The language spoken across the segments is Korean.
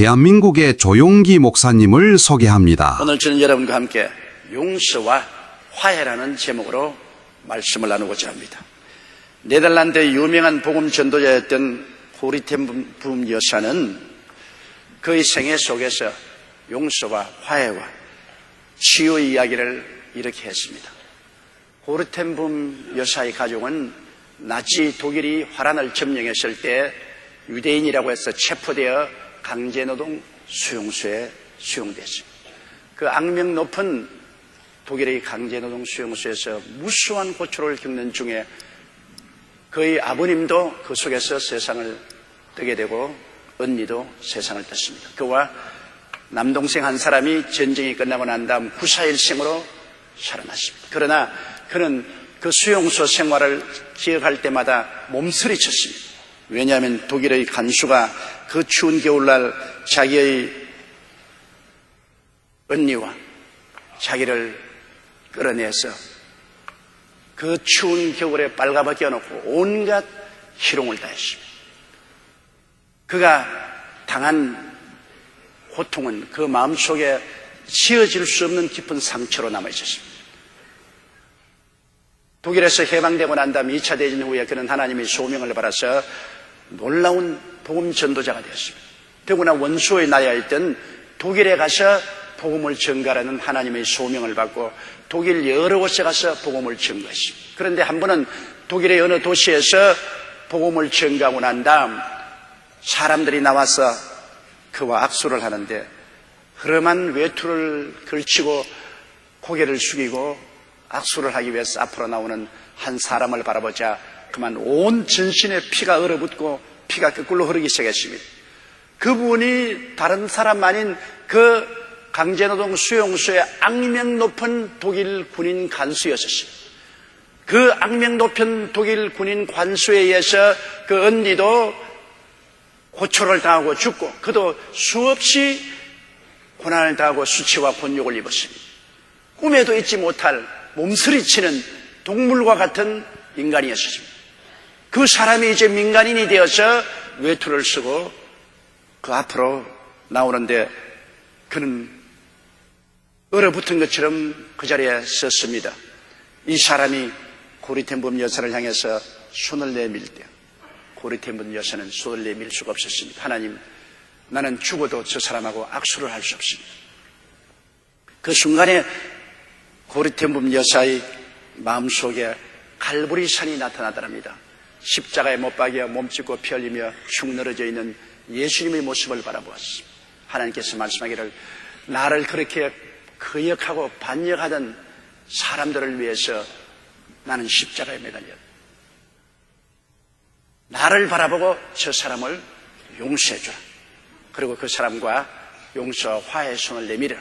대한민국의 조용기 목사님을 소개합니다. 오늘 저는 여러분과 함께 용서와 화해라는 제목으로 말씀을 나누고자 합니다. 네덜란드의 유명한 복음 전도자였던 고리 텐 붐 여사는 그의 생애 속에서 용서와 화해와 치유의 이야기를 이렇게 했습니다. 고리 텐 붐 여사의 가족은 나치 독일이 화란을 점령했을 때 유대인이라고 해서 체포되어 강제노동 수용소에 수용됐습니다. 그 악명 높은 독일의 강제노동 수용소에서 무수한 고초를 겪는 중에 그의 아버님도 그 속에서 세상을 뜨게 되고 언니도 세상을 떴습니다. 그와 남동생 한 사람이 전쟁이 끝나고 난 다음 구사일생으로 살아났습니다. 그러나 그는 그 수용소 생활을 기억할 때마다 몸서리쳤습니다. 왜냐하면 독일의 간수가 그 추운 겨울날 자기의 언니와 자기를 끌어내서 그 추운 겨울에 빨가벗겨 놓고 온갖 희롱을 다했습니다. 그가 당한 고통은 그 마음속에 지어질 수 없는 깊은 상처로 남아있었습니다. 독일에서 해방되고 난 다음 2차 대전 후에 그는 하나님의 소명을 받아서 놀라운 복음 전도자가 되었습니다. 더구나 원수의 나라였던 독일에 가서 복음을 전가하는 하나님의 소명을 받고 독일 여러 곳에 가서 복음을 전가했습니다. 그런데 한 번은 독일의 어느 도시에서 복음을 전가하고 난 다음 사람들이 나와서 그와 악수를 하는데 흐름한 외투를 걸치고 고개를 숙이고 악수를 하기 위해서 앞으로 나오는 한 사람을 바라보자 그만 온 전신에 피가 얼어붙고 피가 거꾸로 흐르기 시작했습니다. 그분이 다른 사람 아닌 그 강제노동 수용소의 악명 높은 독일 군인 간수였었습니다. 그 악명 높은 독일 군인 관수에 의해서 그 언니도 고초를 당하고 죽고 그도 수없이 고난을 당하고 수치와 곤욕을 입었습니다. 꿈에도 잊지 못할 몸서리치는 동물과 같은 인간이었습니다. 그 사람이 이제 민간인이 되어서 외투를 쓰고 그 앞으로 나오는데 그는 얼어붙은 것처럼 그 자리에 섰습니다. 이 사람이 고리 텐 붐 여사를 향해서 손을 내밀 때 고리 텐 붐 여사는 손을 내밀 수가 없었습니다. 하나님, 나는 죽어도 저 사람하고 악수를 할 수 없습니다. 그 순간에 고리 텐 붐 여사의 마음속에 갈보리산이 나타나더랍니다. 십자가에 못 박여 몸짓고 피 흘리며 축 늘어져 있는 예수님의 모습을 바라보았습니다. 하나님께서 말씀하기를 나를 그렇게 거역하고 반역하던 사람들을 위해서 나는 십자가에 매달렸다. 나를 바라보고 저 사람을 용서해 주라. 그리고 그 사람과 용서와 화해의 손을 내밀어.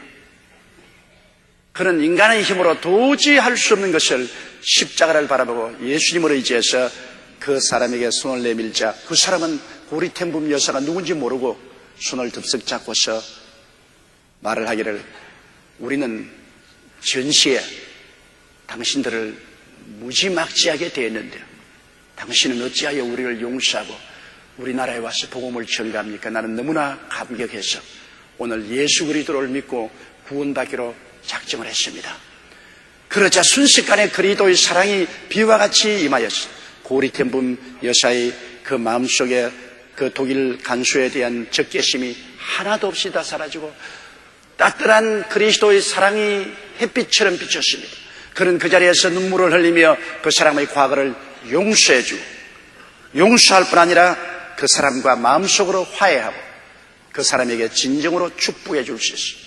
그는 인간의 힘으로 도저히 할 수 없는 것을 십자가를 바라보고 예수님을 의지해서 그 사람에게 손을 내밀자 그 사람은 고리 텐 붐 여사가 누군지 모르고 손을 덥석 잡고서 말을 하기를 우리는 전시에 당신들을 무지막지하게 대했는데 당신은 어찌하여 우리를 용서하고 우리나라에 와서 복음을 전가합니까? 나는 너무나 감격해서 오늘 예수 그리스도를 믿고 구원받기로 작정을 했습니다. 그러자 순식간에 그리스도의 사랑이 비와 같이 임하였습니다. 고리 텐 붐 여사의 그 마음속에 그 독일 간수에 대한 적개심이 하나도 없이 다 사라지고 따뜻한 그리스도의 사랑이 햇빛처럼 비쳤습니다. 그는 그 자리에서 눈물을 흘리며 그 사람의 과거를 용서해주고 용서할 뿐 아니라 그 사람과 마음속으로 화해하고 그 사람에게 진정으로 축복해 줄 수 있습니다.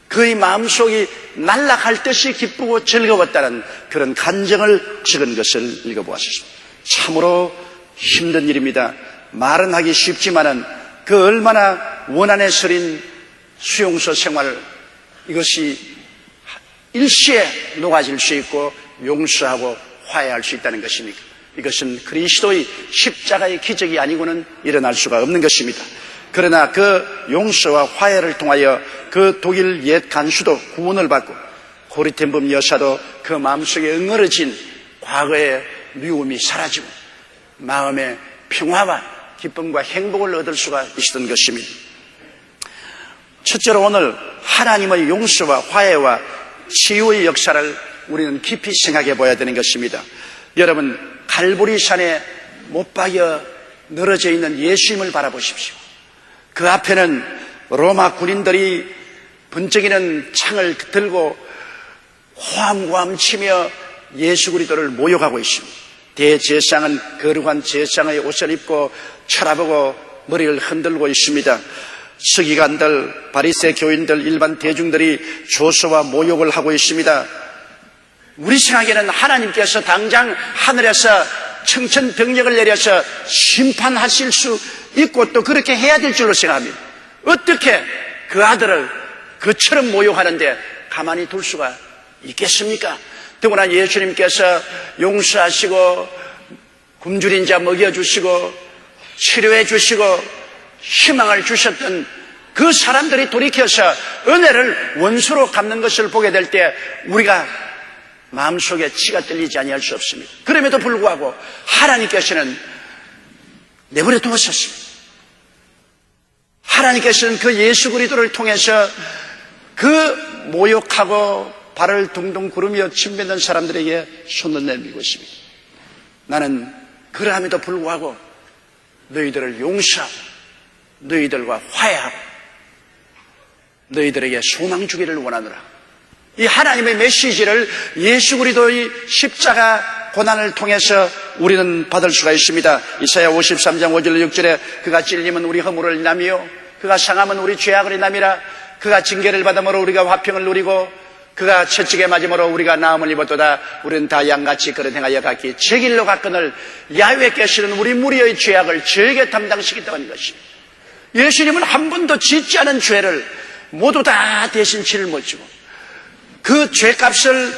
그의 마음속이 날아갈 듯이 기쁘고 즐거웠다는 그런 간정을 적은 것을 읽어보았습니다. 참으로 힘든 일입니다. 말은 하기 쉽지만은 그 얼마나 원한에 서린 수용소 생활 이것이 일시에 녹아질 수 있고 용서하고 화해할 수 있다는 것입니까? 이것은 그리스도의 십자가의 기적이 아니고는 일어날 수가 없는 것입니다. 그러나 그 용서와 화해를 통하여 그 독일 옛 간수도 구원을 받고 고리 텐 붐 여사도 그 마음속에 응어러진 과거의 미움이 사라지고 마음의 평화와 기쁨과 행복을 얻을 수가 있었던 것입니다. 첫째로 오늘 하나님의 용서와 화해와 치유의 역사를 우리는 깊이 생각해 봐야 되는 것입니다. 여러분, 갈보리산에 못 박여 늘어져 있는 예수님을 바라보십시오. 그 앞에는 로마 군인들이 번쩍이는 창을 들고 호함호함 치며 예수 그리스도를 모욕하고 있습니다. 대제사장은 거룩한 제사장의 옷을 입고 쳐다보고 머리를 흔들고 있습니다. 서기관들, 바리새 교인들, 일반 대중들이 조소와 모욕을 하고 있습니다. 우리 생각에는 하나님께서 당장 하늘에서 청천벽력을 내려서 심판하실 수 있고 또 그렇게 해야 될 줄로 생각합니다. 어떻게 그 아들을 그처럼 모욕하는데 가만히 둘 수가 있겠습니까? 더구나 예수님께서 용서하시고 굶주린 자 먹여주시고 치료해 주시고 희망을 주셨던 그 사람들이 돌이켜서 은혜를 원수로 갚는 것을 보게 될 때 우리가 마음속에 치가 떨리지 아니할 수 없습니다. 그럼에도 불구하고 하나님께서는 내버려 두었었습니다. 하나님께서는 그 예수 그리스도를 통해서 그 모욕하고 발을 둥둥 구르며 침뱉는 사람들에게 손을 내밀고 있습니다. 나는 그러함에도 불구하고 너희들을 용서하고 너희들과 화해하고 너희들에게 소망 주기를 원하노라. 이 하나님의 메시지를 예수 그리스도의 십자가 고난을 통해서 우리는 받을 수가 있습니다. 이사야 53장 5절 6절에 그가 찔림은 우리 허물을 인하며 그가 상함은 우리 죄악을 인함이라. 그가 징계를 받음으로 우리가 화평을 누리고 그가 채찍에 맞음으로 우리가 나음을 입었도다. 우리는 다 양같이 그릇 행하여 각기 제 길로 갔거늘 야훼께서는 우리 무리의 죄악을 저에게 담당시켰다는 것입니다. 예수님은 한 번도 짓지 않은 죄를 모두 다 대신 짊어지고 그 죄값을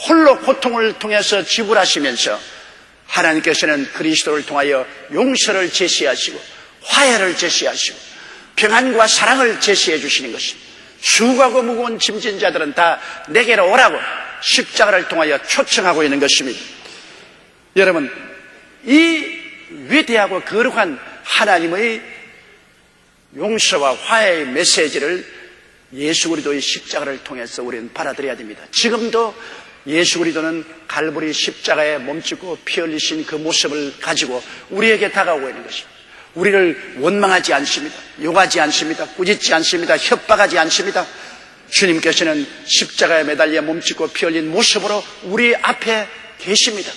홀로 고통을 통해서 지불하시면서 하나님께서는 그리스도를 통하여 용서를 제시하시고 화해를 제시하시고 평안과 사랑을 제시해 주시는 것입니다. 수고하고 무거운 짐진 자들은 다 내게로 오라고 십자가를 통하여 초청하고 있는 것입니다. 여러분, 이 위대하고 거룩한 하나님의 용서와 화해의 메시지를 예수 그리스도의 십자가를 통해서 우리는 받아들여야 됩니다. 지금도 예수 그리스도는 갈보리 십자가에 몸짓고 피 흘리신 그 모습을 가지고 우리에게 다가오고 있는 것입니다. 우리를 원망하지 않습니다. 욕하지 않습니다. 꾸짖지 않습니다. 협박하지 않습니다. 주님께서는 십자가에 매달려 몸짓고 피 흘린 모습으로 우리 앞에 계십니다.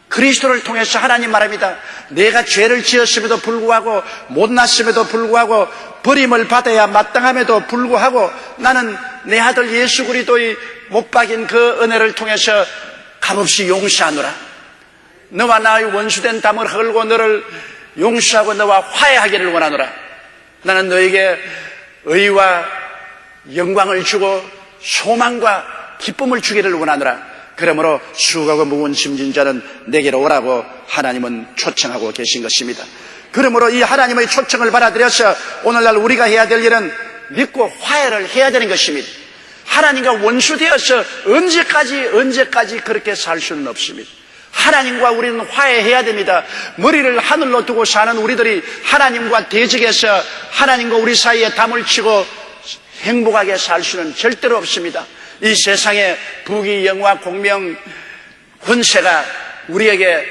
그리스도를 통해서 하나님 말합니다. 내가 죄를 지었음에도 불구하고 못났음에도 불구하고 버림을 받아야 마땅함에도 불구하고 나는 내 아들 예수 그리스도의 못 박인 그 은혜를 통해서 값없이 용서하노라. 너와 나의 원수된 담을 헐고 너를 용서하고 너와 화해하기를 원하노라. 나는 너에게 의와 영광을 주고 소망과 기쁨을 주기를 원하노라. 그러므로 수고하고 무거운 짐진 자는 내게로 오라고 하나님은 초청하고 계신 것입니다. 그러므로 이 하나님의 초청을 받아들여서 오늘날 우리가 해야 될 일은 믿고 화해를 해야 되는 것입니다. 하나님과 원수되어서 언제까지 그렇게 살 수는 없습니다. 하나님과 우리는 화해해야 됩니다. 머리를 하늘로 두고 사는 우리들이 하나님과 대적해서 하나님과 우리 사이에 담을 치고 행복하게 살 수는 절대로 없습니다. 이 세상에 부귀 영화 공명 권세가 우리에게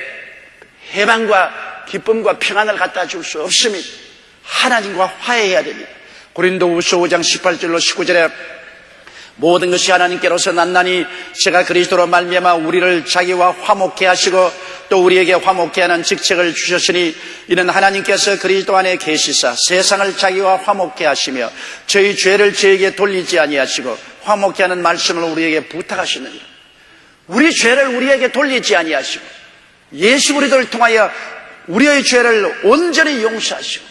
해방과 기쁨과 평안을 갖다 줄 수 없습니다. 하나님과 화해해야 됩니다. 고린도후서 5장 18절로 19절에 모든 것이 하나님께로서 났나니 제가 그리스도로 말미암아 우리를 자기와 화목케 하시고 또 우리에게 화목케 하는 직책을 주셨으니 이는 하나님께서 그리스도 안에 계시사 세상을 자기와 화목케 하시며 저희 죄를 저에게 돌리지 아니하시고 화목케 하는 말씀을 우리에게 부탁하시느니라. 우리 죄를 우리에게 돌리지 아니하시고 예수 그리스도를 통하여 우리의 죄를 온전히 용서하시고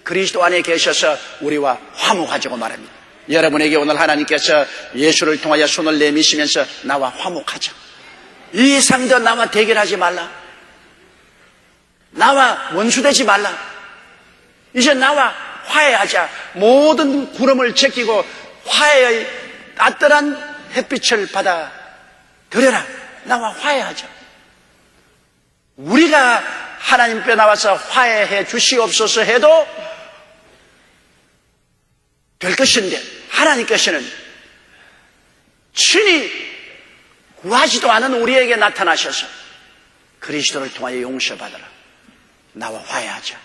그리스도 안에 계셔서 우리와 화목하자고 말합니다. 여러분에게 오늘 하나님께서 예수를 통하여 손을 내미시면서 나와 화목하자. 이 이상 더 나와 대결하지 말라. 나와 원수되지 말라. 이제 나와 화해하자. 모든 구름을 제끼고 화해의 따뜻한 햇빛을 받아들여라. 나와 화해하자. 우리가 하나님께 나와서 화해해 주시옵소서 해도 될 것인데 하나님께서는 친히 구하지도 않은 우리에게 나타나셔서 그리스도를 통하여 용서받아라. 나와 화해하자.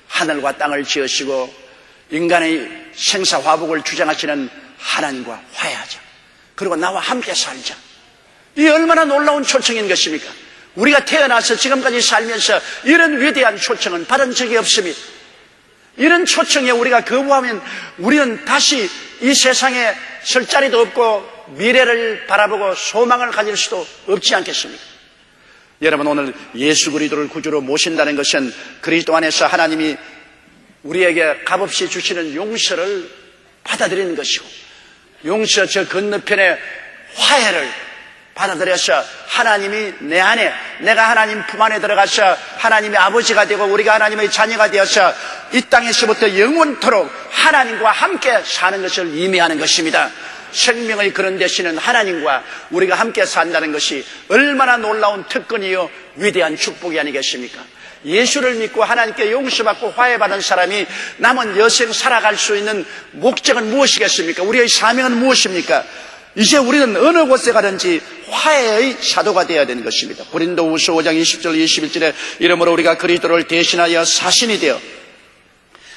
하늘과 땅을 지으시고 인간의 생사화복을 주장하시는 하나님과 화해하자. 그리고 나와 함께 살자. 이 얼마나 놀라운 초청인 것입니까? 우리가 태어나서 지금까지 살면서 이런 위대한 초청은 받은 적이 없습니다. 이런 초청에 우리가 거부하면 우리는 다시 이 세상에 설 자리도 없고 미래를 바라보고 소망을 가질 수도 없지 않겠습니까? 여러분, 오늘 예수 그리스도를 구주로 모신다는 것은 그리스도 안에서 하나님이 우리에게 값없이 주시는 용서를 받아들이는 것이고, 용서 저 건너편에 화해를 받아들여서 하나님이 내 안에, 내가 하나님 품 안에 들어가서 하나님의 아버지가 되고 우리가 하나님의 자녀가 되어서 이 땅에서부터 영원토록 하나님과 함께 사는 것을 의미하는 것입니다. 생명의 근원 되시는 하나님과 우리가 함께 산다는 것이 얼마나 놀라운 특권이요 위대한 축복이 아니겠습니까? 예수를 믿고 하나님께 용서받고 화해받은 사람이 남은 여생 살아갈 수 있는 목적은 무엇이겠습니까? 우리의 사명은 무엇입니까? 이제 우리는 어느 곳에 가든지 화해의 사도가 되어야 되는 것입니다. 고린도후서 5장 20절 21절에 이러므로 우리가 그리스도를 대신하여 사신이 되어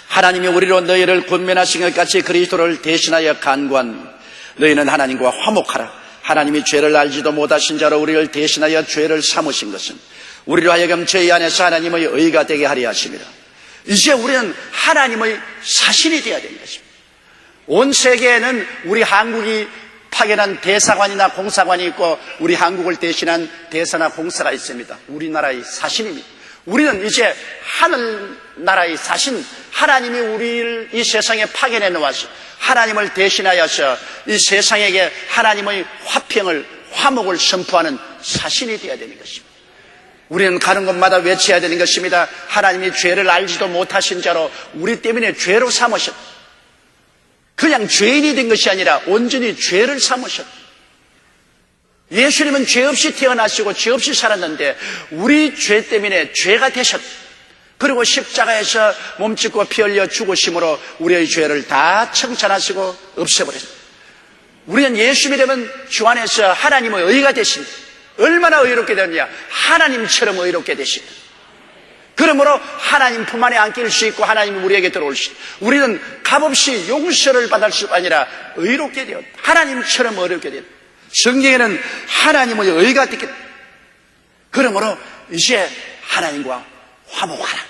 하나님이 우리로 너희를 권면하신 것 같이 그리스도를 대신하여 간구한 너희는 하나님과 화목하라. 하나님이 죄를 알지도 못하신 자로 우리를 대신하여 죄를 삼으신 것은 우리로 하여금 저희 안에서 하나님의 의가 되게 하려 하십니다. 이제 우리는 하나님의 사신이 되어야 되는 것입니다. 온 세계에는 우리 한국이 파견한 대사관이나 공사관이 있고 우리 한국을 대신한 대사나 공사가 있습니다. 우리나라의 사신입니다. 우리는 이제 하늘나라의 사신, 하나님이 우리를 이 세상에 파견해 놓아서 하나님을 대신하여서 이 세상에게 하나님의 화평을, 화목을 선포하는 사신이 되어야 되는 것입니다. 우리는 가는 곳마다 외쳐야 되는 것입니다. 하나님이 죄를 알지도 못하신 자로 우리 때문에 죄로 삼으셨다. 그냥 죄인이 된 것이 아니라 온전히 죄를 삼으셨다. 예수님은 죄 없이 태어나시고 죄 없이 살았는데 우리 죄 때문에 죄가 되셨다. 그리고 십자가에서 몸짓고 피 흘려 죽으심으로 우리의 죄를 다 청산하시고 없애버렸다. 우리는 예수 믿으면 주 안에서 하나님의 의가 되십니다. 얼마나 의롭게 되느냐? 하나님처럼 의롭게 되십니다. 그러므로 하나님 품 안에 안길 수 있고 하나님이 우리에게 들어올 수 있다. 우리는 값없이 용서를 받을 수가 아니라 의롭게 되었다. 하나님처럼 의롭게 되었다. 성경에는 하나님의 의가 되겠다. 그러므로 이제 하나님과 화목하라.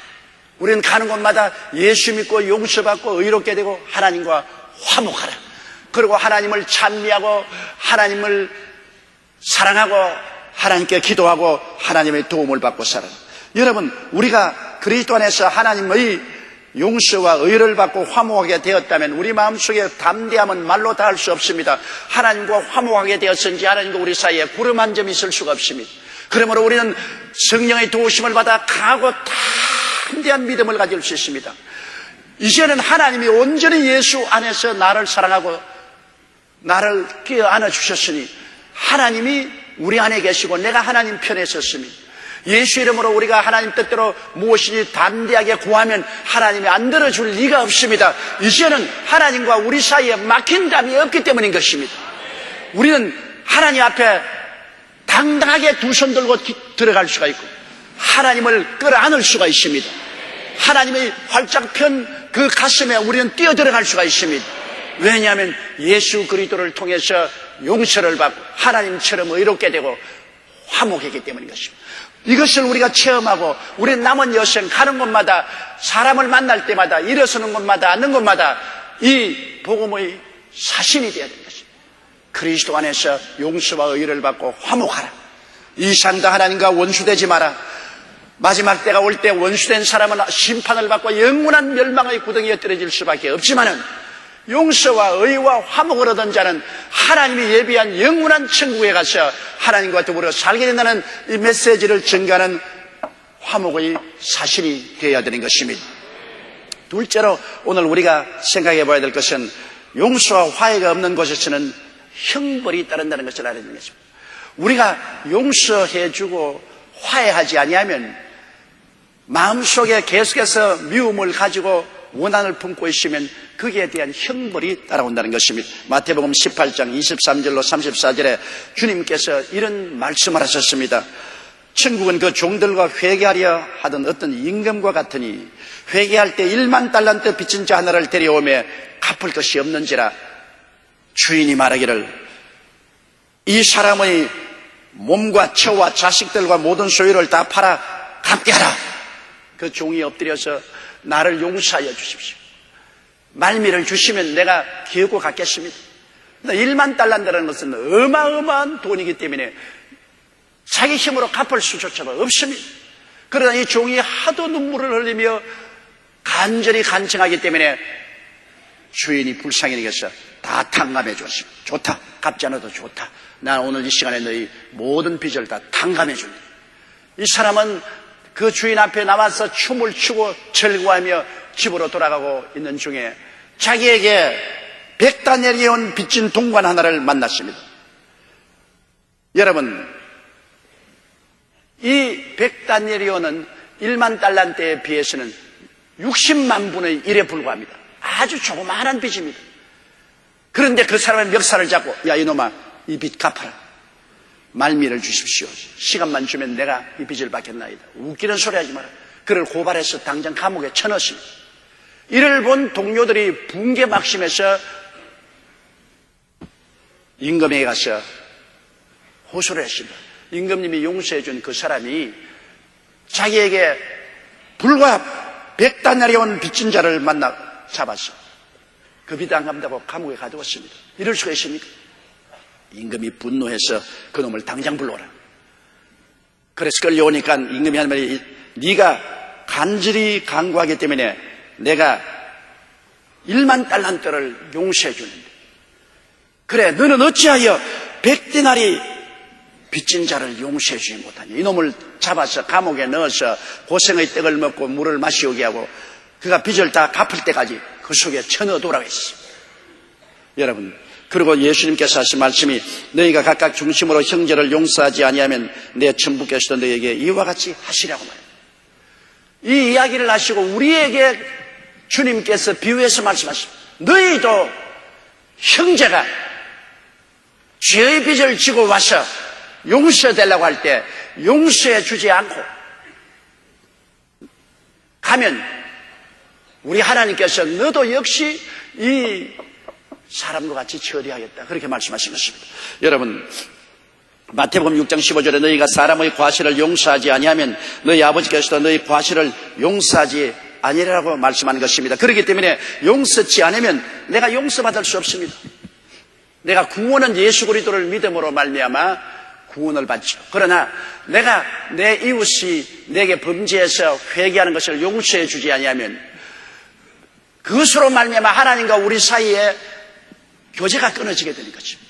우리는 가는 곳마다 예수 믿고 용서받고 의롭게 되고 하나님과 화목하라. 그리고 하나님을 찬미하고 하나님을 사랑하고 하나님께 기도하고 하나님의 도움을 받고 살아라. 여러분, 우리가 그리스도 안에서 하나님의 용서와 의를 받고 화목하게 되었다면 우리 마음속에 담대함은 말로 다 할 수 없습니다. 하나님과 화목하게 되었은지 하나님과 우리 사이에 구름 한 점이 있을 수가 없습니다. 그러므로 우리는 성령의 도우심을 받아 강하고 담대한 믿음을 가질 수 있습니다. 이제는 하나님이 온전히 예수 안에서 나를 사랑하고 나를 껴안아 주셨으니 하나님이 우리 안에 계시고 내가 하나님 편에 섰습니다. 예수 이름으로 우리가 하나님 뜻대로 무엇이니 담대하게 구하면 하나님이 안 들어줄 리가 없습니다. 이제는 하나님과 우리 사이에 막힌 담이 없기 때문인 것입니다. 우리는 하나님 앞에 당당하게 두 손 들고 들어갈 수가 있고 하나님을 끌어안을 수가 있습니다. 하나님의 활짝 편 그 가슴에 우리는 뛰어들어갈 수가 있습니다. 왜냐하면 예수 그리스도를 통해서 용서를 받고 하나님처럼 의롭게 되고 화목하기 때문인 것입니다. 이것을 우리가 체험하고 우리는 남은 여생 가는 곳마다 사람을 만날 때마다 일어서는 곳마다 앉는 곳마다 이 복음의 사신이 되어야 되는 것입니다. 그리스도 안에서 용서와 의를 받고 화목하라. 이 삶도 하나님과 원수되지 마라. 마지막 때가 올 때 원수된 사람은 심판을 받고 영원한 멸망의 구덩이에 떨어질 수밖에 없지만은 용서와 의와 화목을 얻은 자는 하나님이 예비한 영원한 천국에 가서 하나님과 더불어 살게 된다는 이 메시지를 전가하는 화목의 사실이 되어야 되는 것입니다. 둘째로 오늘 우리가 생각해 봐야 될 것은 용서와 화해가 없는 곳에서는 형벌이 따른다는 것을 알아야 되는 것입니다. 우리가 용서해주고 화해하지 아니하면 마음속에 계속해서 미움을 가지고 원한을 품고 있으면 거기에 대한 형벌이 따라온다는 것입니다. 마태복음 18장 23절로 34절에 주님께서 이런 말씀을 하셨습니다. 천국은 그 종들과 회개하려 하던 어떤 임금과 같으니 회개할 때 1만 달란트 빚진 자 하나를 데려오매 갚을 것이 없는지라. 주인이 말하기를 이 사람의 몸과 처와 자식들과 모든 소유를 다 팔아 갚게 하라. 그 종이 엎드려서 나를 용서하여 주십시오. 말미를 주시면 내가 기어고 갚겠습니다. 1만 달란트라는 것은 어마어마한 돈이기 때문에 자기 힘으로 갚을 수조차가 없습니다. 그러나 이 종이 하도 눈물을 흘리며 간절히 간청하기 때문에 주인이 불쌍히 여겨서 다 탕감해 줬습니다. 좋다. 갚지 않아도 좋다. 난 오늘 이 시간에 너희 모든 빚을 다 탕감해 준다. 이 사람은 그 주인 앞에 나와서 춤을 추고 즐거워하며 집으로 돌아가고 있는 중에 자기에게 100다니엘이 온 빚진 동관 하나를 만났습니다. 여러분, 이 100다니엘이 오는 1만 달란트에 비해서는 60만 분의 1에 불과합니다. 아주 조그마한 빚입니다. 그런데 그 사람의 멱살을 잡고 야 이놈아 이 빚 갚아라. 말미를 주십시오. 시간만 주면 내가 이 빚을 받겠나이다. 웃기는 소리 하지 마라. 그를 고발해서 당장 감옥에 쳐넣었습니다. 이를 본 동료들이 붕괴 막심해서 임금에게 가서 호소를 했습니다. 임금님이 용서해 준 그 사람이 자기에게 불과 100다니엘이 온 빚진 자를 만나 잡았어. 그 빚 안 갚는다고 감옥에 가두었습니다. 이럴 수가 있습니까? 임금이 분노해서 그 놈을 당장 불러오라. 그래서 끌려오니까 임금이 하는 말이 네가 간절히 간구하기 때문에 내가 1만 달란트를 용서해 주는데 그래 너는 어찌하여 100데나리 빚진 자를 용서해 주지 못하니. 이놈을 잡아서 감옥에 넣어서 고생의 떡을 먹고 물을 마시오게 하고 그가 빚을 다 갚을 때까지 그 속에 쳐넣어두라고 했습니다. 여러분, 그리고 예수님께서 하신 말씀이 너희가 각각 중심으로 형제를 용서하지 아니하면 내 천부께서도 너희에게 이와 같이 하시라고 말합니다. 이 이야기를 하시고 우리에게 주님께서 비유해서 말씀하십니다. 너희도 형제가 죄의 빚을 지고 와서 용서되려고 할 때 용서해 주지 않고 가면 우리 하나님께서 너도 역시 이 사람과 같이 처리하겠다. 그렇게 말씀하신 것입니다. 여러분, 마태복음 6장 15절에 너희가 사람의 과실을 용서하지 아니하면 너희 아버지께서도 너희 과실을 용서하지 아니라고 말씀하는 것입니다. 그렇기 때문에 용서치 않으면 내가 용서받을 수 없습니다. 내가 구원은 예수 그리스도를 믿음으로 말미암아 구원을 받죠. 그러나 내가 내 이웃이 내게 범죄해서 회개하는 것을 용서해 주지 아니하면 그것으로 말미암아 하나님과 우리 사이에 교제가 끊어지게 되는 것입니다.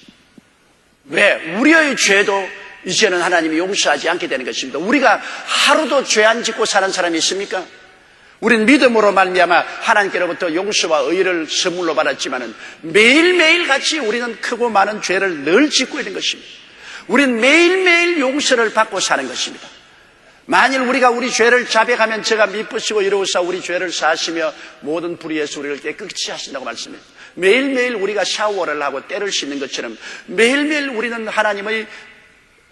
왜? 우리의 죄도 이제는 하나님이 용서하지 않게 되는 것입니다. 우리가 하루도 죄 안 짓고 사는 사람이 있습니까? 우리는 믿음으로 말미암아 하나님께로부터 용서와 의를 선물로 받았지만은 매일매일 같이 우리는 크고 많은 죄를 늘 짓고 있는 것입니다. 우리는 매일매일 용서를 받고 사는 것입니다. 만일 우리가 우리 죄를 자백하면 제가 미쁘시고 이로우사 우리 죄를 사하시며 모든 불의에서 우리를 깨끗이 하신다고 말씀해요. 매일매일 우리가 샤워를 하고 때를 씻는 것처럼 매일매일 우리는 하나님의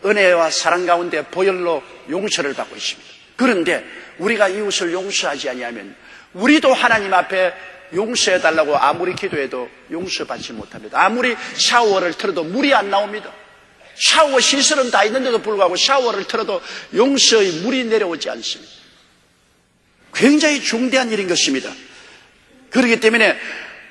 은혜와 사랑 가운데 보혈로 용서를 받고 있습니다. 그런데 우리가 이웃을 용서하지 아니하면 우리도 하나님 앞에 용서해달라고 아무리 기도해도 용서받지 못합니다. 아무리 샤워를 틀어도 물이 안 나옵니다. 샤워 시설은 다 있는데도 불구하고 샤워를 틀어도 용서의 물이 내려오지 않습니다. 굉장히 중대한 일인 것입니다. 그렇기 때문에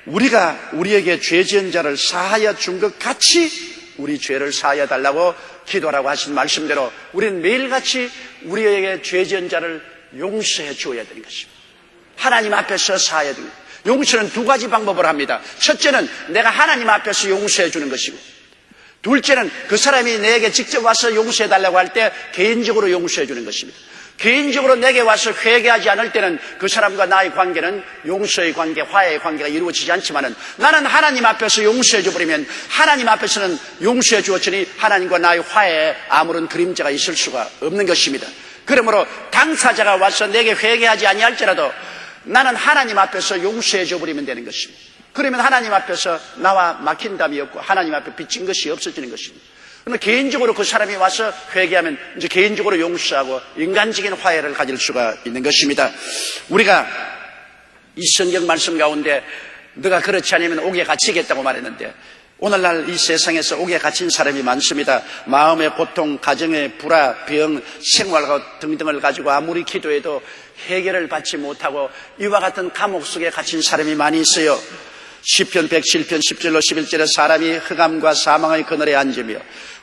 우리가 우리에게 죄 지은 자를 사하여 준 것 같이 우리 죄를 사하여 달라고 기도하라고 하신 말씀대로 우리는 매일같이 우리에게 죄 지은 자를 용서해 주어야 되는 것입니다. 하나님 앞에서 사하야 됩니다. 용서는 두 가지 방법을 합니다. 첫째는 내가 하나님 앞에서 용서해 주는 것이고 둘째는 그 사람이 내게 직접 와서 용서해 달라고 할 때 개인적으로 용서해 주는 것입니다. 개인적으로 내게 와서 회개하지 않을 때는 그 사람과 나의 관계는 용서의 관계, 화해의 관계가 이루어지지 않지만은 나는 하나님 앞에서 용서해 줘버리면 하나님 앞에서는 용서해 주었으니 하나님과 나의 화해에 아무런 그림자가 있을 수가 없는 것입니다. 그러므로 당사자가 와서 내게 회개하지 아니할지라도 나는 하나님 앞에서 용서해 줘버리면 되는 것입니다. 그러면 하나님 앞에서 나와 막힌 담이 없고 하나님 앞에 빚진 것이 없어지는 것입니다. 그러나 개인적으로 그 사람이 와서 회개하면 이제 개인적으로 용서하고 인간적인 화해를 가질 수가 있는 것입니다. 우리가 이 성경 말씀 가운데 너가 그렇지 않으면 옥에 갇히겠다고 말했는데 오늘날 이 세상에서 옥에 갇힌 사람이 많습니다. 마음의 고통, 가정의 불화, 병, 생활과 등등을 가지고 아무리 기도해도 해결을 받지 못하고 이와 같은 감옥 속에 갇힌 사람이 많이 있어요. 시편 107편 10절로 11절에 사람이 흑암과 사망의 그늘에 앉으며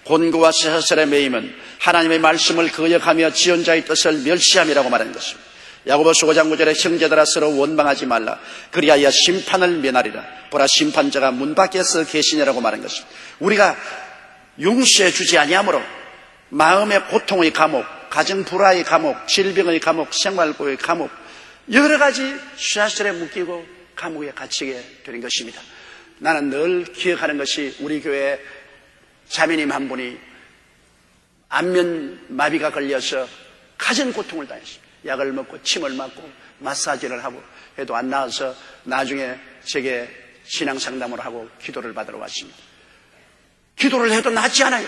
곤고와 쇠사슬에 매임은 하나님의 말씀을 거역하며 지존자의 뜻을 멸시함이라고 말하는 것입니다. 야고보서 5장 9절에 형제들아 서로 원망하지 말라. 그리하여 심판을 면하리라. 보라 심판자가 문 밖에서 계시니라고 말한 것입니다. 우리가 용서해 주지 아니하므로 마음의 고통의 감옥, 가정 불화의 감옥, 질병의 감옥, 생활고의 감옥, 여러 가지 쇠사슬에 묶이고 감옥에 갇히게 되는 것입니다. 나는 늘 기억하는 것이 우리 교회 자매님 한 분이 안면 마비가 걸려서 가진 고통을 당했습니다. 약을 먹고 침을 맞고 마사지를 하고 해도 안 나아서 나중에 제게 신앙 상담을 하고 기도를 받으러 왔습니다. 기도를 해도 낫지 않아요.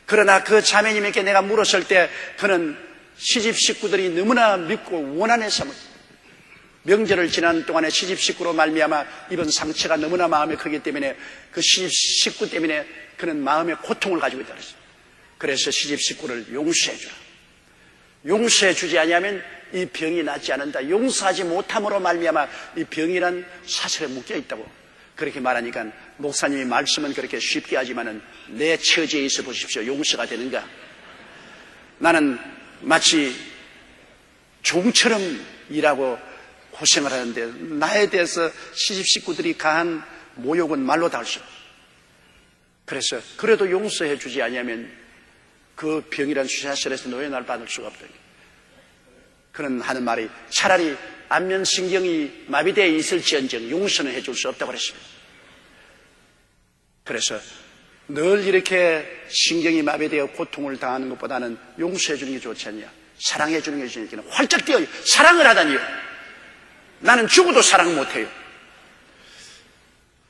그러나 그 자매님에게 내가 물었을 때 그는 시집 식구들이 너무나 믿고 원한에 삼았습니다. 명절을 지난 동안에 시집 식구로 말미암아 입은 상처가 너무나 마음에 크기 때문에 그 시집 식구 때문에 그는 마음의 고통을 가지고 있다 그랬습니다. 그래서 시집 식구를 용서해 주라. 용서해 주지 아니하면 이 병이 낫지 않는다. 용서하지 못함으로 말미암아 이 병이란 사슬에 묶여 있다고 그렇게 말하니까 목사님이 말씀은 그렇게 쉽게 하지만은 내 처지에 있어 보십시오. 용서가 되는가? 나는 마치 종처럼 일하고 고생을 하는데 나에 대해서 시집 식구들이 가한 모욕은 말로 다 할 수 없어요. 그래서 그래도 용서해 주지 아니하면 그 병이란 쇠사슬에서 노예날 받을 수가 없다. 그는 하는 말이 차라리 안면신경이 마비되어 있을지언정 용서는 해줄 수 없다고 그랬습니다. 그래서 늘 이렇게 신경이 마비되어 고통을 당하는 것보다는 용서해 주는 게 좋지 않냐. 사랑해 주는 게 좋지 않냐. 활짝 뛰어요. 사랑을 하다니요. 나는 죽어도 사랑 못해요.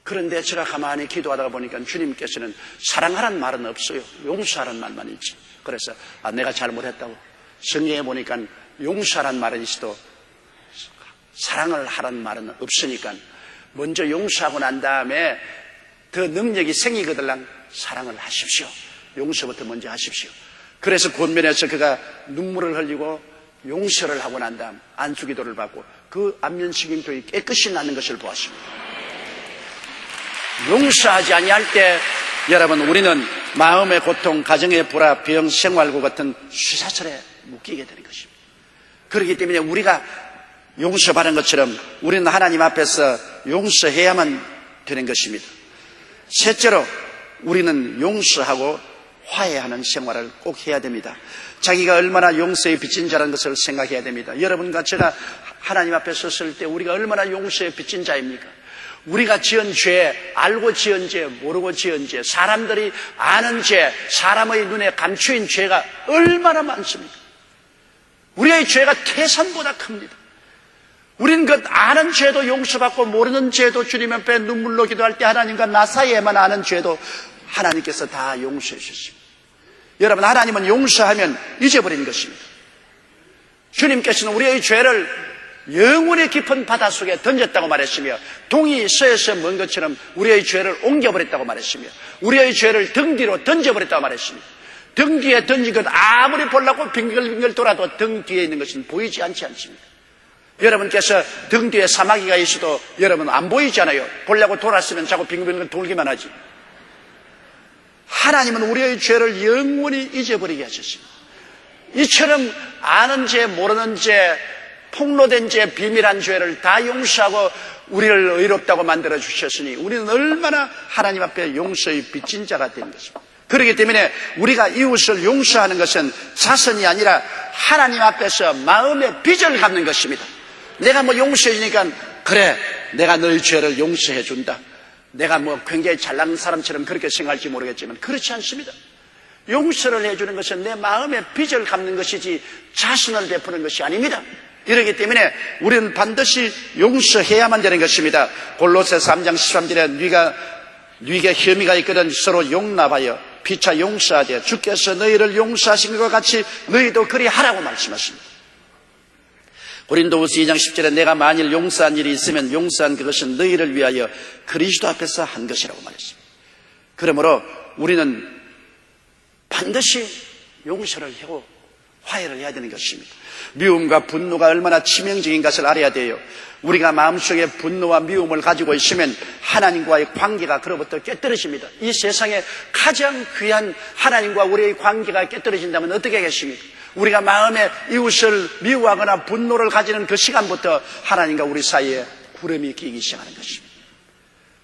그런데 제가 가만히 기도하다가 보니까 주님께서는 사랑하라는 말은 없어요. 용서하라는 말만 있지. 그래서 내가 잘못했다고. 성경에 보니까 용서하라는 말은 있어도 사랑을 하라는 말은 없으니까 먼저 용서하고 난 다음에 더 능력이 생기거들랑 사랑을 하십시오. 용서부터 먼저 하십시오. 그래서 권면에서 그가 눈물을 흘리고 용서를 하고 난 다음 안수기도를 받고 그 안면신경통이 깨끗이 낫는 것을 보았습니다. 용서하지 아니할 때 여러분 우리는 마음의 고통, 가정의 불화, 병, 생활고 같은 쇠사슬에 묶이게 되는 것입니다. 그렇기 때문에 우리가 용서받은 것처럼 우리는 하나님 앞에서 용서해야만 되는 것입니다. 셋째로 우리는 용서하고 화해하는 생활을 꼭 해야 됩니다. 자기가 얼마나 용서에 빚진 자라는 것을 생각해야 됩니다. 여러분과 제가 하나님 앞에 섰을 때 우리가 얼마나 용서에 빚진 자입니까? 우리가 지은 죄, 알고 지은 죄, 모르고 지은 죄, 사람들이 아는 죄, 사람의 눈에 감추인 죄가 얼마나 많습니까? 우리의 죄가 태산보다 큽니다. 우리는 그 아는 죄도 용서받고 모르는 죄도 주님 앞에 눈물로 기도할 때 하나님과 나 사이에만 아는 죄도 하나님께서 다 용서해 주셨습니다. 여러분, 하나님은 용서하면 잊어버리는 것입니다. 주님께서는 우리의 죄를 영원히 깊은 바닷속에 던졌다고 말했으며 동이 서에서 먼 것처럼 우리의 죄를 옮겨버렸다고 말했으며 우리의 죄를 등 뒤로 던져버렸다고 말했습니다. 등 뒤에 던진 것 아무리 보려고 빙글빙글 돌아도 등 뒤에 있는 것은 보이지 않습니다. 여러분께서 등 뒤에 사마귀가 있어도 여러분 안 보이잖아요. 보려고 돌았으면 자꾸 빙글빙글 돌기만 하지. 하나님은 우리의 죄를 영원히 잊어버리게 하셨습니다. 이처럼 아는 죄, 모르는 죄, 폭로된 죄, 비밀한 죄를 다 용서하고 우리를 의롭다고 만들어 주셨으니 우리는 얼마나 하나님 앞에 용서의 빚진 자가 된 것입니다. 그렇기 때문에 우리가 이웃을 용서하는 것은 자선이 아니라 하나님 앞에서 마음의 빚을 갚는 것입니다. 내가 용서해 주니까 그래, 내가 너의 죄를 용서해 준다. 내가 굉장히 잘난 사람처럼 그렇게 생각할지 모르겠지만 그렇지 않습니다. 용서를 해주는 것은 내 마음의 빚을 갚는 것이지 자선을 베푸는 것이 아닙니다. 이러기 때문에 우리는 반드시 용서해야만 되는 것입니다. 골로새 3장 13절에 네가 혐의가 있거든 서로 용납하여 피차 용서하되 주께서 너희를 용서하신 것과 같이 너희도 그리 하라고 말씀하십니다. 고린도후서 2장 10절에 내가 만일 용서한 일이 있으면 용서한 그것은 너희를 위하여 그리스도 앞에서 한 것이라고 말했습니다. 그러므로 우리는 반드시 용서를 하고 화해를 해야 되는 것입니다. 미움과 분노가 얼마나 치명적인 것을 알아야 돼요. 우리가 마음속에 분노와 미움을 가지고 있으면 하나님과의 관계가 그로부터 깨떨어집니다. 이 세상에 가장 귀한 하나님과 우리의 관계가 깨떨어진다면 어떻게 하겠습니까? 우리가 마음에 이웃을 미워하거나 분노를 가지는 그 시간부터 하나님과 우리 사이에 구름이 끼기 시작하는 것입니다.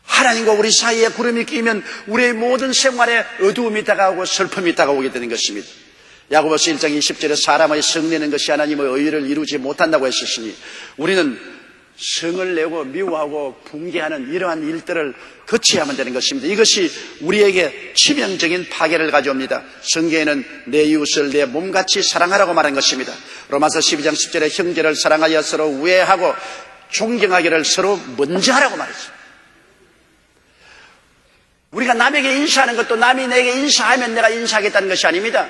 하나님과 우리 사이에 구름이 끼면 우리의 모든 생활에 어두움이 다가오고 슬픔이 다가오게 되는 것입니다. 야고보서 1장 20절에 사람의 성내는 것이 하나님의 의를 이루지 못한다고 했으니 우리는 성을 내고 미워하고 붕괴하는 이러한 일들을 거쳐야만 되는 것입니다. 이것이 우리에게 치명적인 파괴를 가져옵니다. 성경에는 내 이웃을 내 몸같이 사랑하라고 말한 것입니다. 로마서 12장 10절에 형제를 사랑하여 서로 우애하고 존경하기를 서로 먼저 하라고 말했습니다. 우리가 남에게 인사하는 것도 남이 내게 인사하면 내가 인사하겠다는 것이 아닙니다.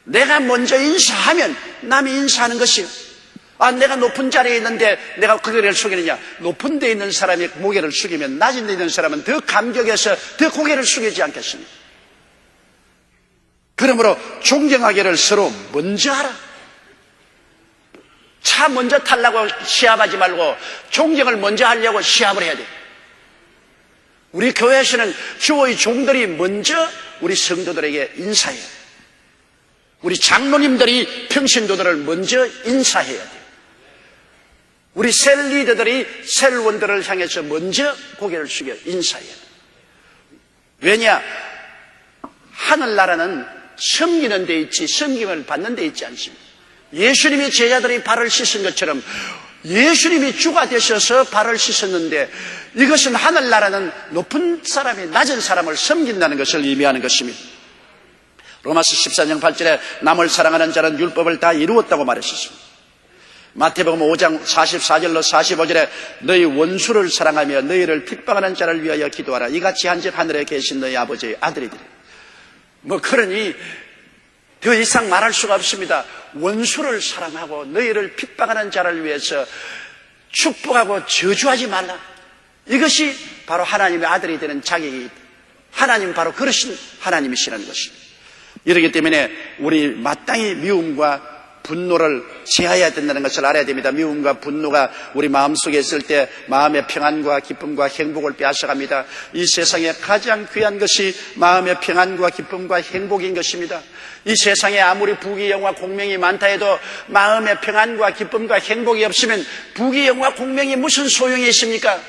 내가 먼저 인사하면 남이 인사하는 것이요. 내가 높은 자리에 있는데 내가 고개를 숙이느냐? 높은 데 있는 사람이 고개를 숙이면 낮은 데 있는 사람은 더 감격해서 더 고개를 숙이지 않겠습니까? 그러므로 존경하기를 서로 먼저 하라. 차 먼저 타려고 시합하지 말고 존경을 먼저 하려고 시합을 해야 돼. 우리 교회에서는 주의 종들이 먼저 우리 성도들에게 인사해요. 우리 장로님들이 평신도들을 먼저 인사해야 돼요. 우리 셀 리더들이 셀원들을 향해서 먼저 고개를 숙여 인사해야 돼요. 왜냐? 하늘나라는 섬기는 데 있지 섬김을 받는 데 있지 않습니다. 예수님의 제자들이 발을 씻은 것처럼 예수님이 주가 되셔서 발을 씻었는데 이것은 하늘나라는 높은 사람이 낮은 사람을 섬긴다는 것을 의미하는 것입니다. 로마서 14장 8절에 남을 사랑하는 자는 율법을 다 이루었다고 말했습니다. 마태복음 5장 44절로 45절에 너희 원수를 사랑하며 너희를 핍박하는 자를 위하여 기도하라. 이같이 한즉 하늘에 계신 너희 아버지의 아들이들이. 그러니 더 이상 말할 수가 없습니다. 원수를 사랑하고 너희를 핍박하는 자를 위해서 축복하고 저주하지 말라. 이것이 바로 하나님의 아들이 되는 자격이 있다. 하나님 바로 그러신 하나님이시라는 것입니다. 이렇기 때문에 우리 마땅히 미움과 분노를 제하여야 된다는 것을 알아야 됩니다. 미움과 분노가 우리 마음속에 있을 때 마음의 평안과 기쁨과 행복을 빼앗아갑니다. 이 세상에 가장 귀한 것이 마음의 평안과 기쁨과 행복인 것입니다. 이 세상에 아무리 부귀영화 공명이 많다 해도 마음의 평안과 기쁨과 행복이 없으면 부귀영화 공명이 무슨 소용이 있습니까?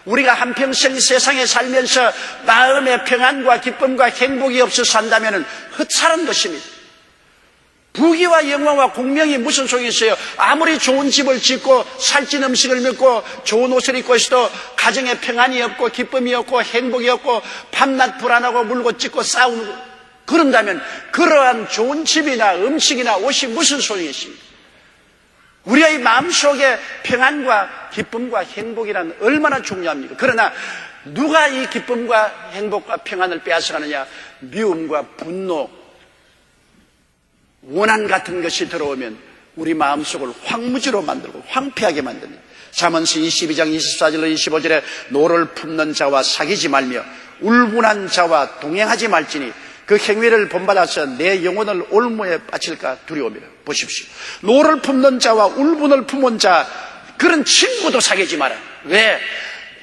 우리가 한평생 세상에 살면서 마음의 평안과 기쁨과 행복이 없어 산다면 헛살은 것입니다. 부귀와 영화와 공명이 무슨 소용이 있어요? 아무리 좋은 집을 짓고 살찐 음식을 먹고 좋은 옷을 입고 있어도 가정에 평안이 없고 기쁨이 없고 행복이 없고 밤낮 불안하고 물고 찢고 싸우고 그런다면 그러한 좋은 집이나 음식이나 옷이 무슨 소용이 있습니까? 우리의 마음속에 평안과 기쁨과 행복이란 얼마나 중요합니까? 그러나 누가 이 기쁨과 행복과 평안을 빼앗아가느냐? 미움과 분노, 원한 같은 것이 들어오면 우리 마음속을 황무지로 만들고 황폐하게 만듭니다. 잠언서 22장 24절로 25절에 노를 품는 자와 사귀지 말며 울분한 자와 동행하지 말지니 그 행위를 본받아서 내 영혼을 올무에 빠질까 두려움이라. 보십시오. 노를 품는 자와 울분을 품은 자, 그런 친구도 사귀지 마라. 왜?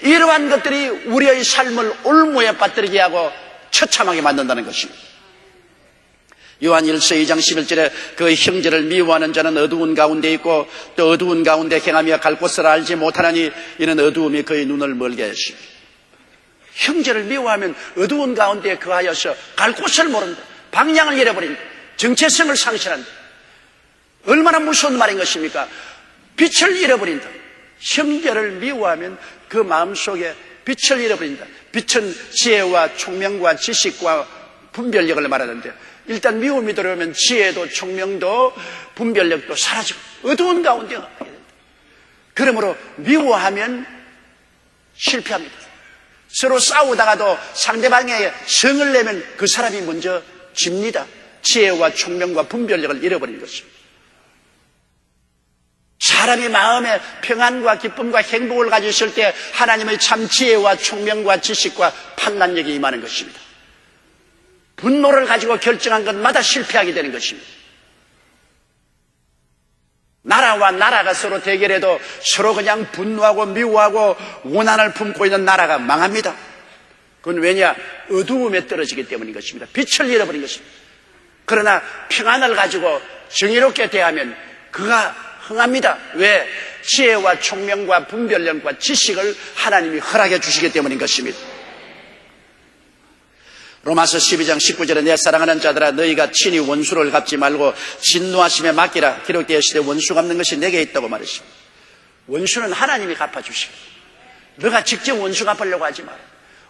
이러한 것들이 우리의 삶을 올무에 빠뜨리게 하고 처참하게 만든다는 것입니다. 요한 1서 2장 11절에 그 형제를 미워하는 자는 어두운 가운데 있고 또 어두운 가운데 행하며 갈 곳을 알지 못하나니 이는 어두움이 그의 눈을 멀게 하십니다. 형제를 미워하면 어두운 가운데 거하여서 갈 곳을 모른다. 방향을 잃어버린다. 정체성을 상실한다. 얼마나 무서운 말인 것입니까? 빛을 잃어버린다. 형제를 미워하면 그 마음속에 빛을 잃어버린다. 빛은 지혜와 총명과 지식과 분별력을 말하는데 일단 미움이 들어오면 지혜도 총명도 분별력도 사라지고 어두운 가운데 가게 된다. 그러므로 미워하면 실패합니다. 서로 싸우다가도 상대방의 성을 내면 그 사람이 먼저 집니다. 지혜와 총명과 분별력을 잃어버린 것입니다. 사람이 마음에 평안과 기쁨과 행복을 가졌을 때 하나님의 참 지혜와 총명과 지식과 판단력이 임하는 것입니다. 분노를 가지고 결정한 것마다 실패하게 되는 것입니다. 나라와 나라가 서로 대결해도 서로 그냥 분노하고 미워하고 원한을 품고 있는 나라가 망합니다. 그건 왜냐? 어두움에 떨어지기 때문인 것입니다. 빛을 잃어버린 것입니다. 그러나 평안을 가지고 정의롭게 대하면 그가 흥합니다. 왜? 지혜와 총명과 분별력과 지식을 하나님이 허락해 주시기 때문인 것입니다. 로마서 12장 19절에 내 사랑하는 자들아 너희가 친히 원수를 갚지 말고 진노하심에 맡기라. 기록되어 있으되 원수 갚는 것이 내게 있다고 말했습니다. 원수는 하나님이 갚아주시고 너가 직접 원수 갚으려고 하지 마라.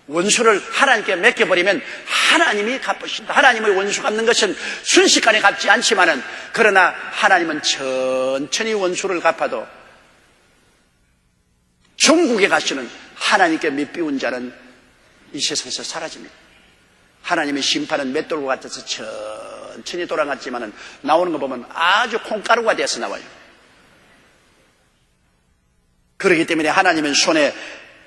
원수를 하나님께 맡겨버리면 하나님이 갚으신다. 하나님의 원수 갚는 것은 순식간에 갚지 않지만은 그러나 하나님은 천천히 원수를 갚아도 종국에 가시는 하나님께 밑비운 자는 이 세상에서 사라집니다. 하나님의 심판은 맷돌과 같아서 천천히 돌아갔지만은 나오는 거 보면 아주 콩가루가 돼서 나와요. 그렇기 때문에 하나님의 손에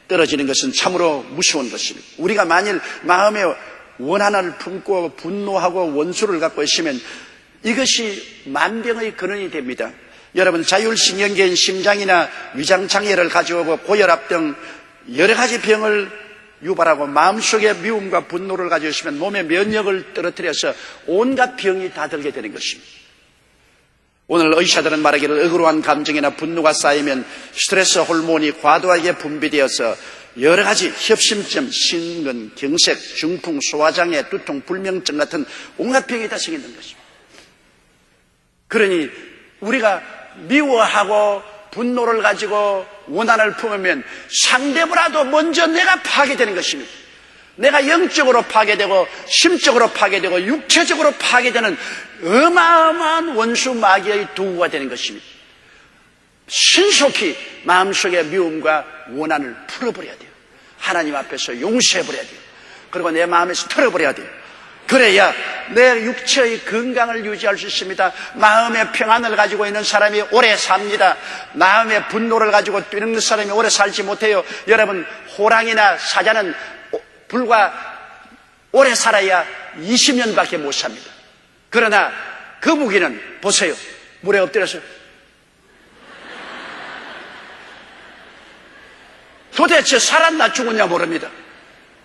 떨어지는 것은 참으로 무서운 것입니다. 우리가 만일 마음에 원한을 품고 분노하고 원수를 갖고 있으면 이것이 만병의 근원이 됩니다. 여러분 자율신경계인 심장이나 위장장애를 가져오고 고혈압 등 여러 가지 병을 유발하고 마음속에 미움과 분노를 가지고 있으면 몸의 면역을 떨어뜨려서 온갖 병이 다 들게 되는 것입니다. 오늘 의사들은 말하기를 억울한 감정이나 분노가 쌓이면 스트레스 호르몬이 과도하게 분비되어서 여러 가지 협심증, 심근, 경색, 중풍, 소화장애, 두통, 불면증 같은 온갖 병이 다 생기는 것입니다. 그러니 우리가 미워하고 분노를 가지고 원한을 품으면 상대보다도 먼저 내가 파괴되는 것입니다. 내가 영적으로 파괴되고 심적으로 파괴되고 육체적으로 파괴되는 어마어마한 원수 마귀의 도구가 되는 것입니다. 신속히 마음속의 미움과 원한을 풀어버려야 돼요. 하나님 앞에서 용서해버려야 돼요. 그리고 내 마음에서 털어버려야 돼요. 그래야 내 육체의 건강을 유지할 수 있습니다. 마음의 평안을 가지고 있는 사람이 오래 삽니다. 마음의 분노를 가지고 뛰는 사람이 오래 살지 못해요. 여러분 호랑이나 사자는 불과 오래 살아야 20년밖에 못 삽니다. 그러나 거북이는 보세요. 물에 엎드려서 도대체 살았나 죽었냐 모릅니다.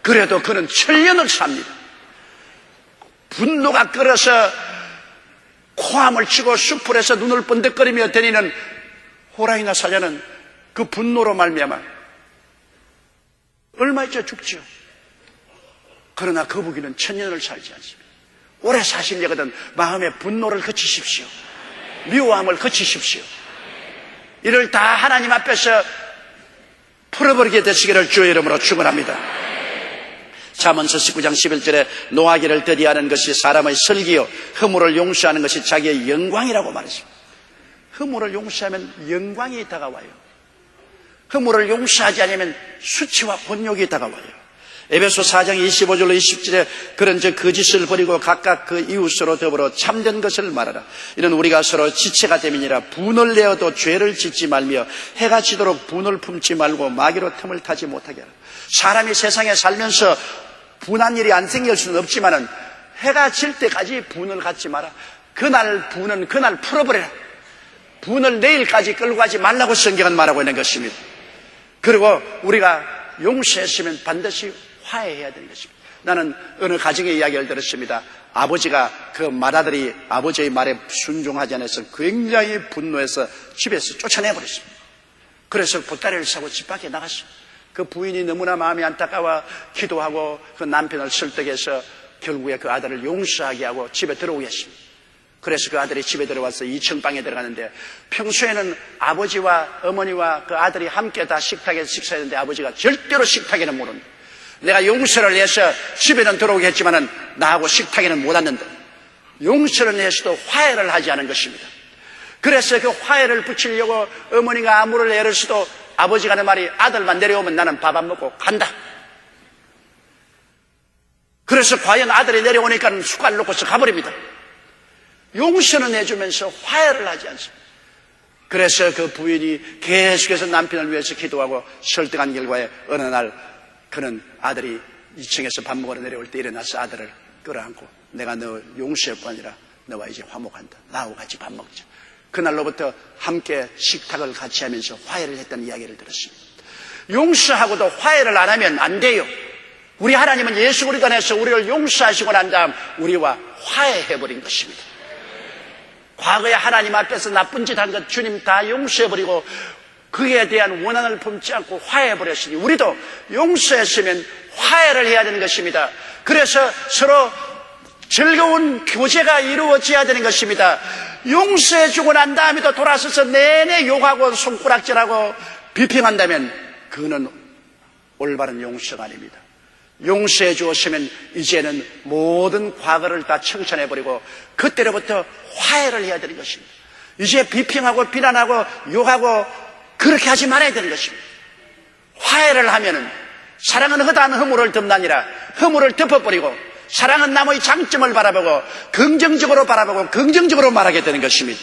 그래도 그는 천년을 삽니다. 분노가 끓어서 코함을 치고 숯불에서 눈을 번득거리며 다니는 호랑이나 사자는 그 분노로 말미암아 얼마 있자 죽지요. 그러나 거북이는 천년을 살지 않습니다. 오래 사시려거든 마음의 분노를 거치십시오. 미워함을 거치십시오. 이를 다 하나님 앞에서 풀어버리게 되시기를 주의 이름으로 축원합니다. 잠언서 19장 11절에 노하기를 더디하는 것이 사람의 설기요 허물을 용서하는 것이 자기의 영광이라고 말했습니다. 허물을 용서하면 영광이 다가와요. 허물을 용서하지 않으면 수치와 곤욕이 다가와요. 에베소 4장 25절로 20절에 그런 거짓을 버리고 각각 그 이웃으로 더불어 참된 것을 말하라. 이는 우리가 서로 지체가 됨이니라. 분을 내어도 죄를 짓지 말며 해가 지도록 분을 품지 말고 마귀로 틈을 타지 못하게 하라. 사람이 세상에 살면서 분한 일이 안 생길 수는 없지만은 해가 질 때까지 분을 갖지 마라. 그날 분은 그날 풀어버려라. 분을 내일까지 끌고 가지 말라고 성경은 말하고 있는 것입니다. 그리고 우리가 용서했으면 반드시 화해해야 되는 것입니다. 나는 어느 가정의 이야기를 들었습니다. 아버지가 그 맏아들이 아버지의 말에 순종하지 않아서 굉장히 분노해서 집에서 쫓아내버렸습니다. 그래서 보따리를 사고 집 밖에 나갔어요. 그 부인이 너무나 마음이 안타까워 기도하고 그 남편을 설득해서 결국에 그 아들을 용서하게 하고 집에 들어오게 했습니다. 그래서 그 아들이 집에 들어와서 2층 방에 들어가는데 평소에는 아버지와 어머니와 그 아들이 함께 다 식탁에서 식사했는데 아버지가 절대로 식탁에는 못 온다. 내가 용서를 해서 집에는 들어오게 했지만은 나하고 식탁에는 못 앉는다. 용서는 해서도 화해를 하지 않은 것입니다. 그래서 그 화해를 붙이려고 어머니가 아무를 애를 써도 아버지가 하는 말이 아들만 내려오면 나는 밥 안 먹고 간다. 그래서 과연 아들이 내려오니까 숟갈 놓고서 가버립니다. 용서는 해주면서 화해를 하지 않습니다. 그래서 그 부인이 계속해서 남편을 위해서 기도하고 설득한 결과에 어느 날 그는 아들이 2층에서 밥 먹으러 내려올 때 일어나서 아들을 끌어안고 내가 너 용서할 거 아니라 너와 이제 화목한다. 나하고 같이 밥 먹자. 그날로부터 함께 식탁을 같이 하면서 화해를 했다는 이야기를 들었습니다. 용서하고도 화해를 안 하면 안 돼요. 우리 하나님은 예수 그리스도 안에서 우리를 용서하시고 난 다음 우리와 화해해버린 것입니다. 과거에 하나님 앞에서 나쁜 짓 한 것 주님 다 용서해버리고 그에 대한 원한을 품지 않고 화해해버렸으니 우리도 용서했으면 화해를 해야 되는 것입니다. 그래서 서로 즐거운 교제가 이루어져야 되는 것입니다. 용서해주고 난 다음에도 돌아서서 내내 욕하고 손가락질하고 비평한다면 그거는 올바른 용서가 아닙니다. 용서해 주었으면 이제는 모든 과거를 다 청산해버리고 그때로부터 화해를 해야 되는 것입니다. 이제 비평하고 비난하고 욕하고 그렇게 하지 말아야 되는 것입니다. 화해를 하면은 사랑은 허다한 허물을 덮나니라 허물을 덮어버리고 사랑은 남의 장점을 바라보고 긍정적으로 바라보고 긍정적으로 말하게 되는 것입니다.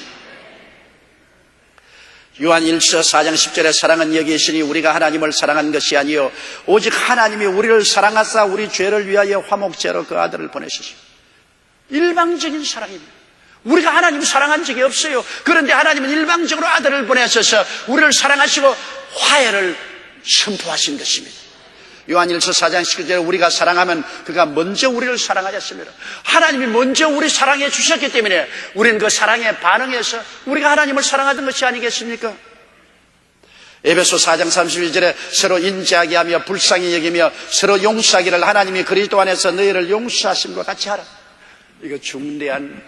요한 1서 4장 10절에 사랑은 여기 있으니 우리가 하나님을 사랑한 것이 아니요 오직 하나님이 우리를 사랑하사 우리 죄를 위하여 화목제로 그 아들을 보내셨습니다. 일방적인 사랑입니다. 우리가 하나님을 사랑한 적이 없어요. 그런데 하나님은 일방적으로 아들을 보내셔서 우리를 사랑하시고 화해를 선포하신 것입니다. 요한 1서 4장 19절에 우리가 사랑하면 그가 먼저 우리를 사랑하셨습니다. 하나님이 먼저 우리 사랑해 주셨기 때문에 우리는 그 사랑에 반응해서 우리가 하나님을 사랑하던 것이 아니겠습니까? 에베소 4장 31절에 서로 인자하게 하며 불쌍히 여기며 서로 용서하기를 하나님이 그리스도 안에서 너희를 용서하심과 같이 하라. 이거 중대한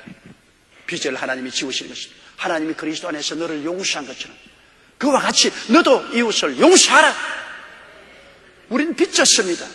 빚을 하나님이 지우시는 것입니다. 하나님이 그리스도 안에서 너를 용서한 것처럼 그와 같이 너도 이웃을 용서하라. 우린 빚졌습니다.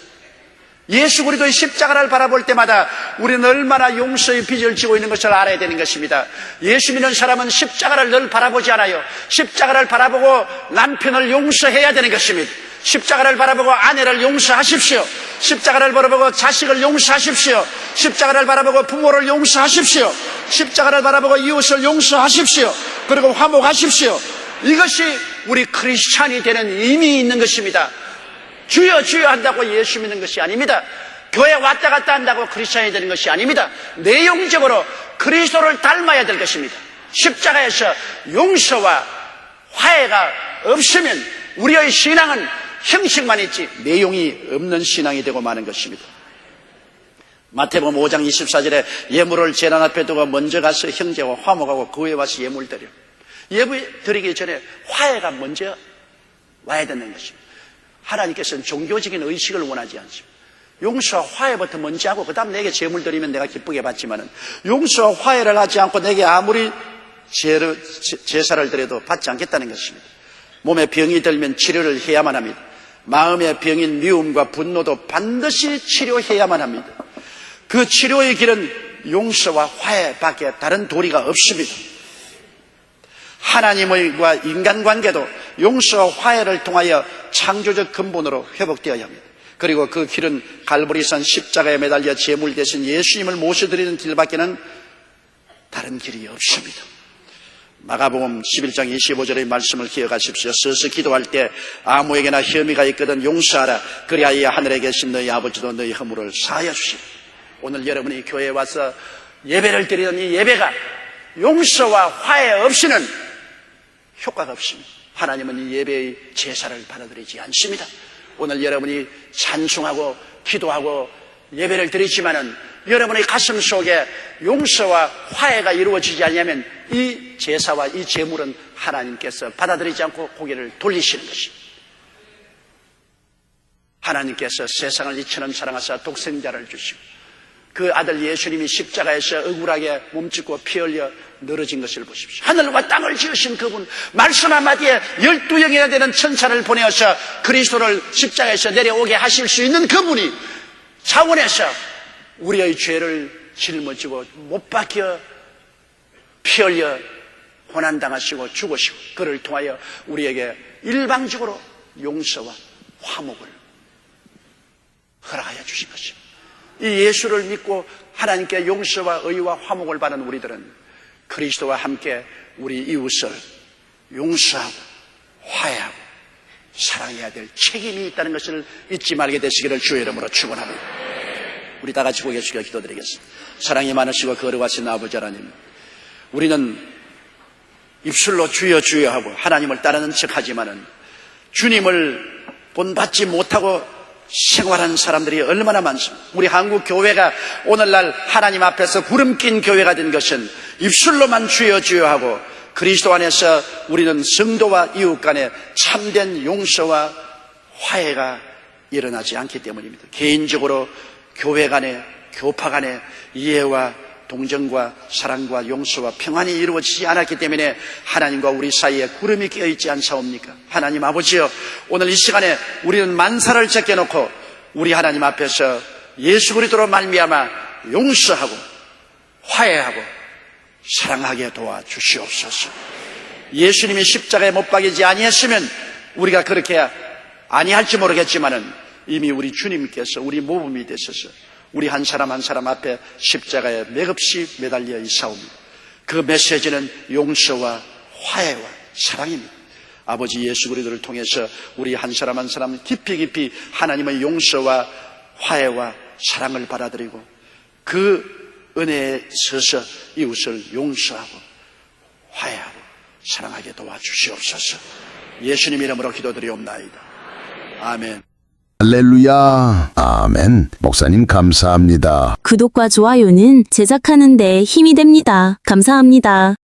예수 그리스도의 십자가를 바라볼 때마다 우리는 얼마나 용서의 빚을 지고 있는 것을 알아야 되는 것입니다. 예수 믿는 사람은 십자가를 늘 바라보지 않아요. 십자가를 바라보고 남편을 용서해야 되는 것입니다. 십자가를 바라보고 아내를 용서하십시오. 십자가를 바라보고 자식을 용서하십시오. 십자가를 바라보고 부모를 용서하십시오. 십자가를 바라보고 이웃을 용서하십시오. 그리고 화목하십시오. 이것이 우리 크리스찬이 되는 의미 있는 것입니다. 주여 주여 한다고 예수 믿는 것이 아닙니다. 교회 왔다 갔다 한다고 크리스찬이 되는 것이 아닙니다. 내용적으로 그리스도를 닮아야 될 것입니다. 십자가에서 용서와 화해가 없으면 우리의 신앙은 형식만 있지 내용이 없는 신앙이 되고 마는 것입니다. 마태복음 5장 24절에 예물을 제단 앞에 두고 먼저 가서 형제와 화목하고 그 후에 와서 예물 드려. 예물 드리기 전에 화해가 먼저 와야 되는 것입니다. 하나님께서는 종교적인 의식을 원하지 않습니다. 용서와 화해부터 먼저 하고 그 다음 내게 제물 드리면 내가 기쁘게 받지만은 용서와 화해를 하지 않고 내게 아무리 제사를 드려도 받지 않겠다는 것입니다. 몸에 병이 들면 치료를 해야만 합니다. 마음의 병인 미움과 분노도 반드시 치료해야만 합니다. 그 치료의 길은 용서와 화해밖에 다른 도리가 없습니다. 하나님과 인간관계도 용서와 화해를 통하여 창조적 근본으로 회복되어야 합니다. 그리고 그 길은 갈보리산 십자가에 매달려 제물 대신 예수님을 모셔드리는 길밖에는 다른 길이 없습니다. 마가복음 11장 25절의 말씀을 기억하십시오. 서서 기도할 때 아무에게나 혐의가 있거든 용서하라. 그리하여 하늘에 계신 너희 아버지도 너희 허물을 사하여 주시라. 오늘 여러분이 교회에 와서 예배를 드리는 이 예배가 용서와 화해 없이는 효과가 없습니다. 하나님은 이 예배의 제사를 받아들이지 않습니다. 오늘 여러분이 찬송하고 기도하고 예배를 드리지만은 여러분의 가슴 속에 용서와 화해가 이루어지지 않으면 이 제사와 이 제물은 하나님께서 받아들이지 않고 고개를 돌리시는 것입니다. 하나님께서 세상을 이처럼 사랑하사 독생자를 주시고 그 아들 예수님이 십자가에서 억울하게 몸짓고 피 흘려 늘어진 것을 보십시오. 하늘과 땅을 지으신 그분, 말씀 한마디에 12영이나 되는 천사를 보내어서 그리스도를 십자가에서 내려오게 하실 수 있는 그분이 차원에서 우리의 죄를 짊어지고 못 박혀 피 흘려 고난당하시고 죽으시고 그를 통하여 우리에게 일방적으로 용서와 화목을 허락하여 주신 것입니다. 이 예수를 믿고 하나님께 용서와 의와 화목을 받은 우리들은 그리스도와 함께 우리 이웃을 용서하고 화해하고 사랑해야 될 책임이 있다는 것을 잊지 말게 되시기를 주의 이름으로 축원합니다. 우리 다 같이 고개 숙여 기도드리겠습니다. 사랑이 많으시고 거룩하신 아버지 하나님, 우리는 입술로 주여 주여 하고 하나님을 따르는 척하지만은 주님을 본받지 못하고 생활하는 사람들이 얼마나 많습니까? 우리 한국 교회가 오늘날 하나님 앞에서 구름 낀 교회가 된 것은 입술로만 주여 주여 하고 그리스도 안에서 우리는 성도와 이웃 간에 참된 용서와 화해가 일어나지 않기 때문입니다. 개인적으로 교회 간에 교파 간에 이해와 동정과 사랑과 용서와 평안이 이루어지지 않았기 때문에 하나님과 우리 사이에 구름이 끼어있지 않사옵니까? 하나님 아버지여, 오늘 이 시간에 우리는 만사를 제껴놓고 우리 하나님 앞에서 예수 그리스도로 말미암아 용서하고 화해하고 사랑하게 도와주시옵소서. 예수님이 십자가에 못 박이지 아니했으면 우리가 그렇게 아니할지 모르겠지만은 이미 우리 주님께서 우리 모범이 되셔서 우리 한 사람 한 사람 앞에 십자가에 맥없이 매달려 있사옵니다. 그 메시지는 용서와 화해와 사랑입니다. 아버지 예수 그리스도를 통해서 우리 한 사람 한 사람 깊이 깊이 하나님의 용서와 화해와 사랑을 받아들이고 그 은혜에 서서 이웃을 용서하고 화해하고 사랑하게 도와주시옵소서. 예수님 이름으로 기도드리옵나이다. 아멘. 할렐루야. 아멘. 목사님 감사합니다. 구독과 좋아요는 제작하는 데 힘이 됩니다. 감사합니다.